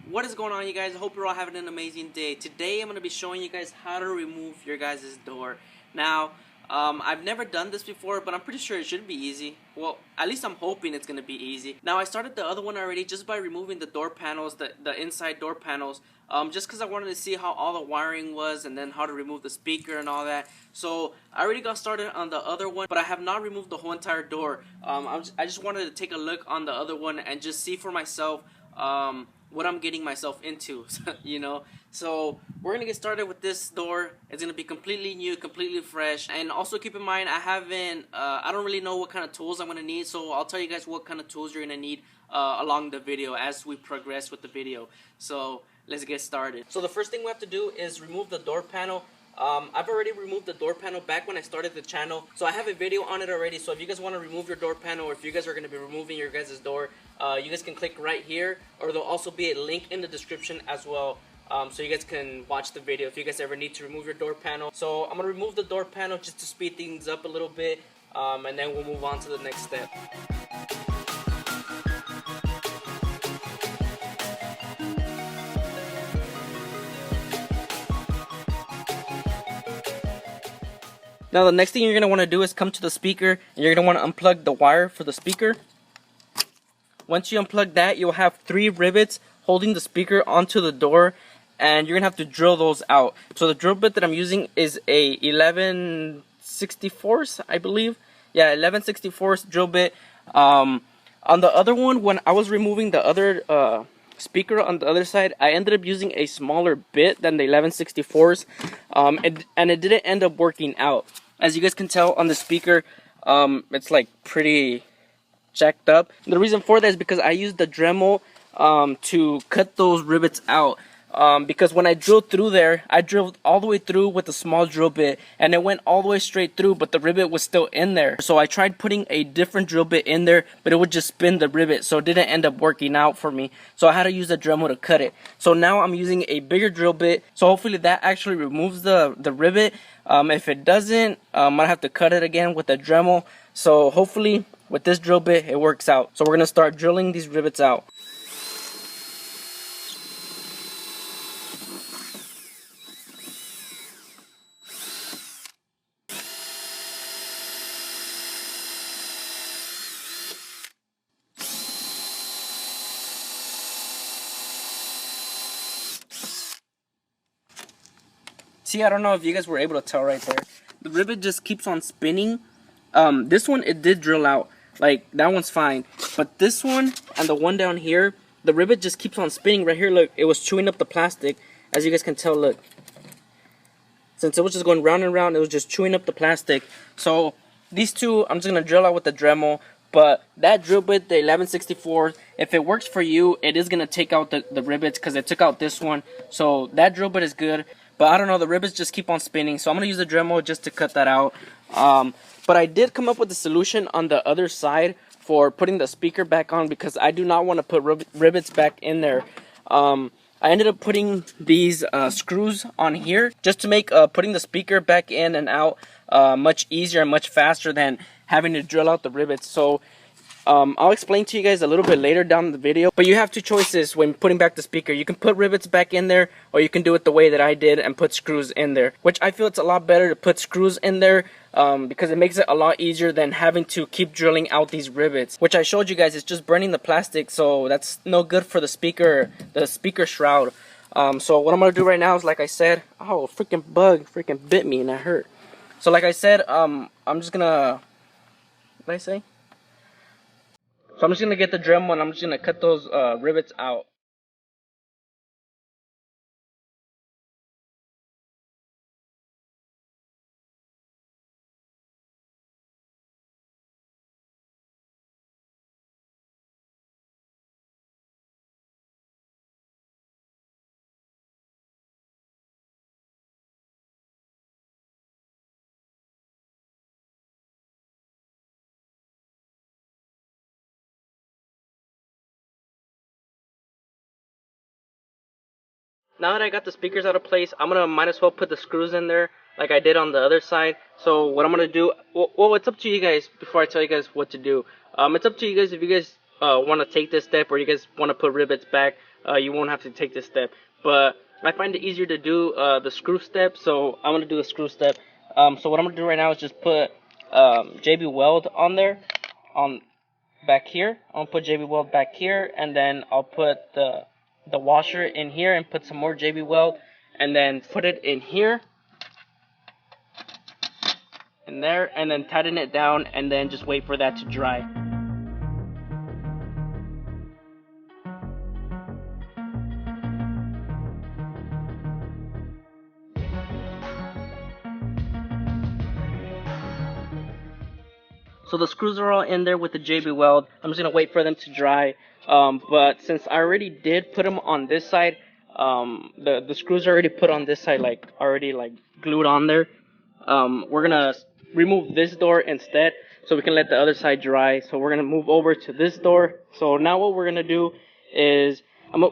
What is going on, you guys? I hope you're all having an amazing day. Today I'm going to be showing you guys how to remove your guys' door. Now, I've never done this before, but I'm pretty sure it should be easy. Well, at least I'm hoping it's going to be easy. Now, I started the other one already just by removing the door panels, the inside door panels, just because I wanted to see how all the wiring was and then how to remove the speaker and all that. So, I already got started on the other one, but I have not removed the whole entire door. I just wanted to take a look on the other one and just see for myself what I'm getting myself into, you know. So we're gonna get started with this door. It's gonna be completely new, completely fresh. And also keep in mind, I don't really know what kind of tools I'm gonna need, so I'll tell you guys what kind of tools you're gonna need along the video as we progress with the video. So let's get started. So the first thing we have to do is remove the door panel. I've already removed the door panel back when I started the channel, so I have a video on it already. So if you guys want to remove your door panel, or if you guys are going to be removing your guys' door, you guys can click right here, or there'll also be a link in the description as well, so you guys can watch the video if you guys ever need to remove your door panel. So I'm going to remove the door panel just to speed things up a little bit, and then we'll move on to the next step. Now the next thing you're going to want to do is come to the speaker, and you're going to want to unplug the wire for the speaker. Once you unplug that, you'll have 3 rivets holding the speaker onto the door, and you're going to have to drill those out. So the drill bit that I'm using is a 11/64, I believe. Yeah, 11/64 drill bit. On the other one, when I was removing the other speaker on the other side, I ended up using a smaller bit than the 11/64s, and it didn't end up working out. As you guys can tell on the speaker, it's like pretty jacked up. The reason for that is because I used the Dremel to cut those rivets out. Because when I drilled through there, I drilled all the way through with a small drill bit, and it went all the way straight through, but the rivet was still in there. So I tried putting a different drill bit in there, but it would just spin the rivet, so it didn't end up working out for me. So I had to use the Dremel to cut it. So now I'm using a bigger drill bit, so hopefully that actually removes the rivet. If it doesn't, I'm gonna have to cut it again with a Dremel. So hopefully with this drill bit it works out. So we're gonna start drilling these rivets out. See, I don't know if you guys were able to tell right there. The rivet just keeps on spinning. This one, it did drill out. Like, that one's fine. But this one and the one down here, the rivet just keeps on spinning right here. Look, it was chewing up the plastic. As you guys can tell, look. Since it was just going round and round, it was just chewing up the plastic. So, these two, I'm just going to drill out with the Dremel. But that drill bit, the 11/64, if it works for you, it is going to take out the rivets because it took out this one. So, that drill bit is good. But I don't know, the rivets just keep on spinning, so I'm going to use the Dremel just to cut that out. But I did come up with a solution on the other side for putting the speaker back on, because I do not want to put rivets back in there. I ended up putting these screws on here just to make putting the speaker back in and out much easier and much faster than having to drill out the rivets. So I'll explain to you guys a little bit later down the video. But you have 2 choices when putting back the speaker. You can put rivets back in there, or you can do it the way that I did and put screws in there. Which I feel it's a lot better to put screws in there, because it makes it a lot easier than having to keep drilling out these rivets. Which I showed you guys, it's just burning the plastic, so that's no good for the speaker shroud. So what I'm going to do right now is, like I said, oh, a freaking bug freaking bit me and that hurt. So like I said, I'm just going to, what did I say? So I'm just going to get the Dremel and I'm just going to cut those rivets out. Now that I got the speakers out of place, I'm going to might as well put the screws in there like I did on the other side. So what I'm going to do, well, it's up to you guys before I tell you guys what to do. It's up to you guys if you guys want to take this step, or you guys want to put rivets back. you won't have to take this step. But I find it easier to do the screw step, so I'm gonna do the screw step. So what I'm gonna do right now is just put JB Weld on there, back here. I'll put JB Weld back here, and then I'll put the washer in here and put some more JB Weld, and then put it in here, in there, and then tighten it down, and then just wait for that to dry. So the screws are all in there with the JB Weld. I'm just gonna wait for them to dry. But since I already did put them on this side, the screws are already put on this side, like already like glued on there. We're gonna remove this door instead, so we can let the other side dry. So we're gonna move over to this door. So now what we're gonna do is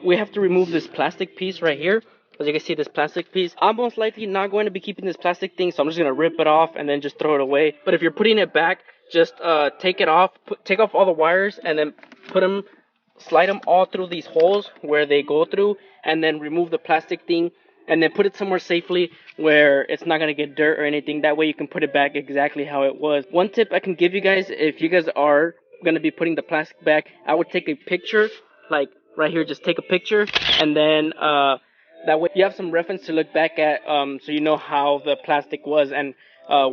we have to remove this plastic piece right here. As you can see, this plastic piece, I'm most likely not going to be keeping this plastic thing, so I'm just gonna rip it off and then just throw it away. But if you're putting it back, just take it off, take off all the wires, and then slide them all through these holes where they go through, and then remove the plastic thing, and then put it somewhere safely where it's not gonna get dirt or anything. That way you can put it back exactly how it was. One tip I can give you guys, if you guys are gonna be putting the plastic back, I would take a picture, like right here, just take a picture, and then that way you have some reference to look back at, so you know how the plastic was and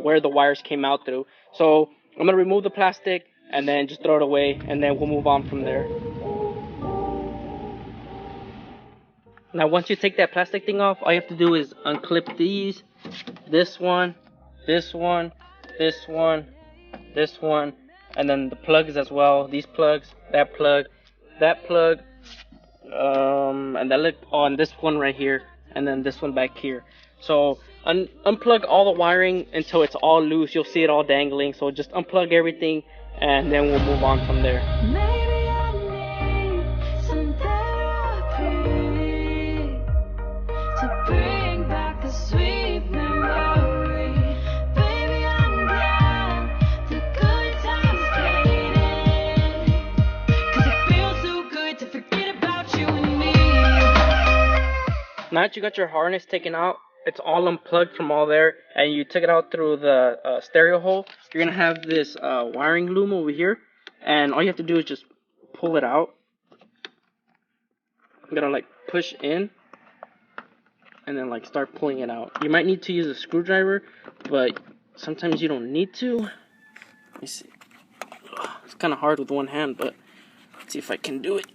where the wires came out through. So I'm gonna remove the plastic and then just throw it away, and then we'll move on from there. Now once you take that plastic thing off, all you have to do is unclip these, this one, this one, this one, this one, and then the plugs as well, these plugs, that plug, and that look on this one right here, and then this one back here. So unplug all the wiring until it's all loose. You'll see it all dangling. So just unplug everything, and then we'll move on from there. Maybe I need some therapy to bring back a sweet memory. Baby, I'm glad the good times faded, 'cause it feels so good to forget about you and me. Now that you got your harness taken out, it's all unplugged from all there, and you took it out through the stereo hole, you're gonna have this wiring loom over here, and all you have to do is just pull it out. I'm gonna like push in, and then like start pulling it out. You might need to use a screwdriver, but sometimes you don't need to. Let me see. It's kind of hard with one hand, but let's see if I can do it.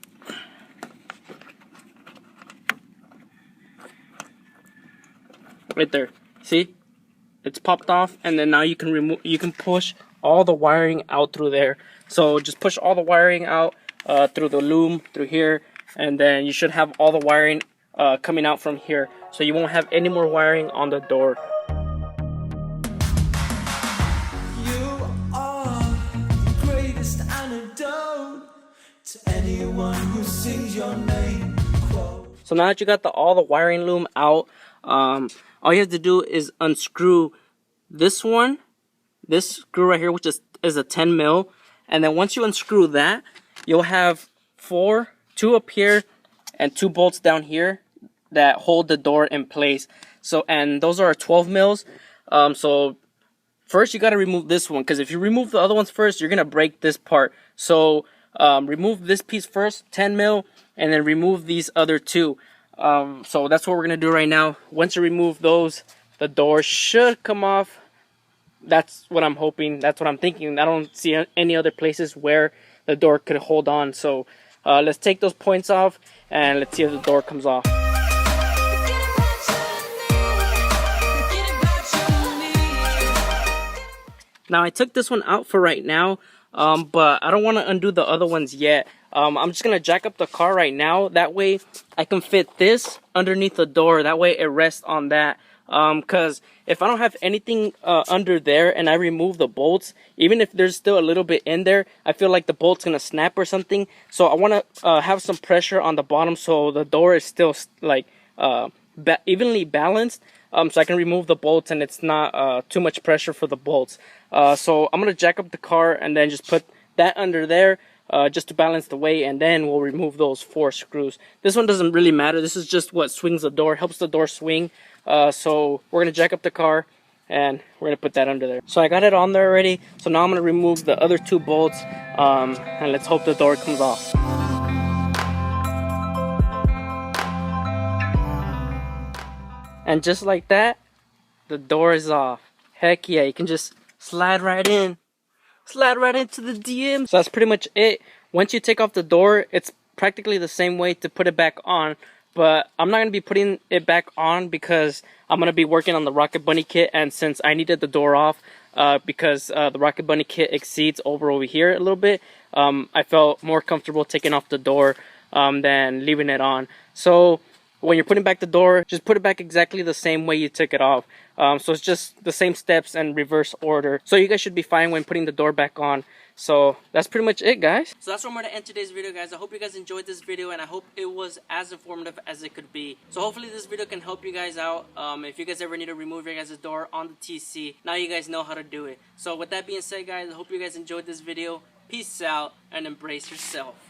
Right there, see, it's popped off, and then now you can push all the wiring out through there. So just push all the wiring out through the loom through here, and then you should have all the wiring coming out from here, so you won't have any more wiring on the door. You are the greatest antidote to anyone who sings your name. Quote. So now that you got all the wiring loom out, all you have to do is unscrew this one, this screw right here, which is a 10 mil, and then once you unscrew that, you'll have two up here and 2 bolts down here that hold the door in place. So, and those are 12 mils. So first you got to remove this one, because if you remove the other ones first, you're gonna break this part. So remove this piece first, 10 mil, and then remove these other 2. So that's what we're gonna do right now. Once you remove those, the door should come off. That's what I'm hoping. That's what I'm thinking. I don't see any other places where the door could hold on. So let's take those points off, and let's see if the door comes off. Now I took this one out for right now, but I don't want to undo the other ones yet. I'm just gonna jack up the car right now. That way I can fit this underneath the door. That way it rests on that. Cause if I don't have anything under there and I remove the bolts, even if there's still a little bit in there, I feel like the bolt's gonna snap or something. So I want to have some pressure on the bottom so the door is still like evenly balanced. So I can remove the bolts and it's not too much pressure for the bolts. So I'm gonna jack up the car and then just put that under there. just to balance the weight, and then we'll remove those 4 screws. This one doesn't really matter. This is just what swings the door, helps the door swing. So we're gonna jack up the car and we're gonna put that under there. So I got it on there already. So now I'm gonna remove the other 2 bolts, and let's hope the door comes off. And just like that, the door is off. Heck yeah, you can just slide right in. Slide right into the DM. So that's pretty much it. Once you take off the door, it's practically the same way to put it back on. But I'm not going to be putting it back on because I'm going to be working on the Rocket Bunny kit. And since I needed the door off because the Rocket Bunny kit exceeds over here a little bit, I felt more comfortable taking off the door than leaving it on. So when you're putting back the door, just put it back exactly the same way you took it off. So it's just the same steps and reverse order. So you guys should be fine when putting the door back on. So that's pretty much it, guys. So that's where I'm going to end today's video, guys. I hope you guys enjoyed this video, and I hope it was as informative as it could be. So hopefully this video can help you guys out. If you guys ever need to remove your guys' door on the TC, now you guys know how to do it. So with that being said, guys, I hope you guys enjoyed this video. Peace out and embrace yourself.